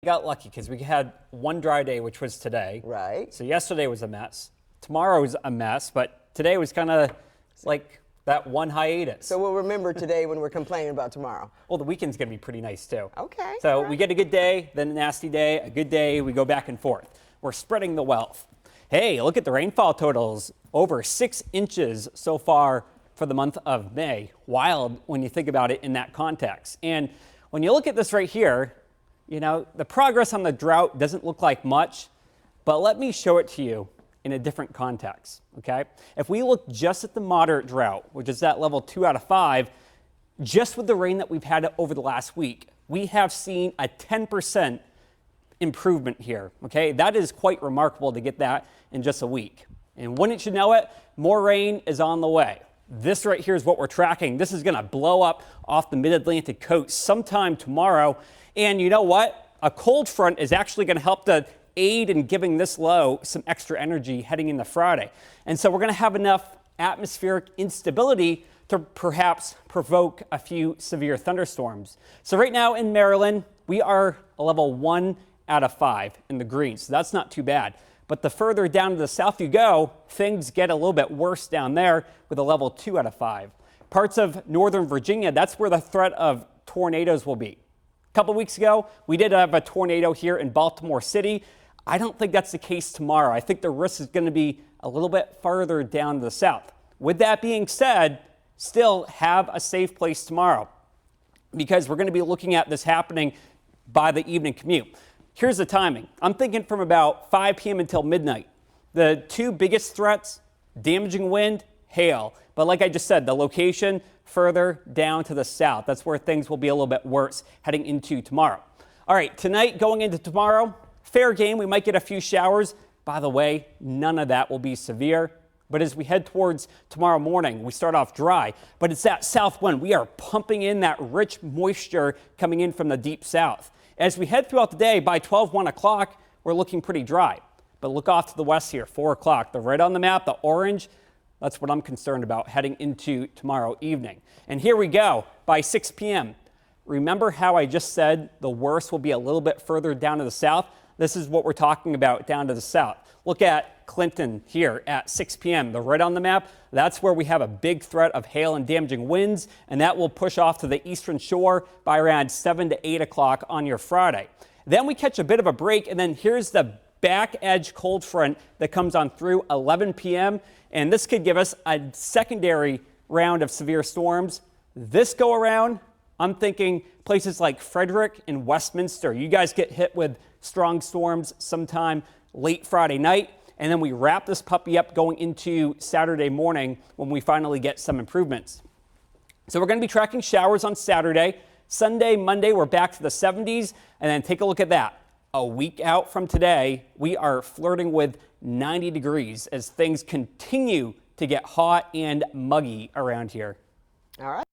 Got lucky because we had one dry day, which was today. Right. So yesterday was a mess. Tomorrow's a mess, but today was kind of like that one hiatus. So we'll remember today when we're complaining about tomorrow. Well, the weekend's going to be pretty nice too. Okay. So we get a good day, then a nasty day, a good day, we go back and forth. We're spreading the wealth. Hey, look at the rainfall totals. Over 6 inches so far for the month of May. Wild when you think about it in that context. And when you look at this right here, you know, the progress on the drought doesn't look like much, but let me show it to you in a different context, okay? If we look just at the moderate drought, which is that level 2 out of 5, just with the rain that we've had over the last week, we have seen a 10% improvement here, okay? That is quite remarkable to get that in just a week. And wouldn't you know it, more rain is on the way. This right here is what we're tracking. This is gonna blow up off the mid-Atlantic coast sometime tomorrow. And you know what? A cold front is actually going to help to aid in giving this low some extra energy heading into Friday. And so we're going to have enough atmospheric instability to perhaps provoke a few severe thunderstorms. So right now in Maryland, we are a level 1 out of 5 in the green. So that's not too bad. But the further down to the south you go, things get a little bit worse down there with a level 2 out of 5. Parts of northern Virginia, that's where the threat of tornadoes will be. A couple weeks ago, we did have a tornado here in Baltimore City. I don't think that's the case tomorrow. I think the risk is going to be a little bit farther down to the south. With that being said, still have a safe place tomorrow because we're going to be looking at this happening by the evening commute. Here's the timing. I'm thinking from about 5 p.m. until midnight. The two biggest threats, damaging wind, hail. But like I just said, the location further down to the south. That's where things will be a little bit worse heading into tomorrow. All right, tonight going into tomorrow, fair game. We might get a few showers. By the way, none of that will be severe. But as we head towards tomorrow morning, we start off dry. But it's that south wind. We are pumping in that rich moisture coming in from the deep south. As we head throughout the day, by 1 o'clock, we're looking pretty dry. But look off to the west here, 4 o'clock. The red on the map, the orange, that's what I'm concerned about heading into tomorrow evening. And here we go, by 6 p.m. Remember how I just said the worst will be a little bit further down to the south? This is what we're talking about down to the south. Look at Clinton here at 6 p.m. The red on the map, that's where we have a big threat of hail and damaging winds, and that will push off to the eastern shore by around 7 to 8 o'clock on your Friday. Then we catch a bit of a break, and then here's the back edge cold front that comes on through 11 p.m. And this could give us a secondary round of severe storms. This go around, I'm thinking places like Frederick and Westminster. You guys get hit with strong storms sometime late Friday night. And then we wrap this puppy up going into Saturday morning when we finally get some improvements. So we're going to be tracking showers on Saturday. Sunday, Monday, we're back to the 70s. And then take a look at that. A week out from today, we are flirting with 90 degrees as things continue to get hot and muggy around here. All right.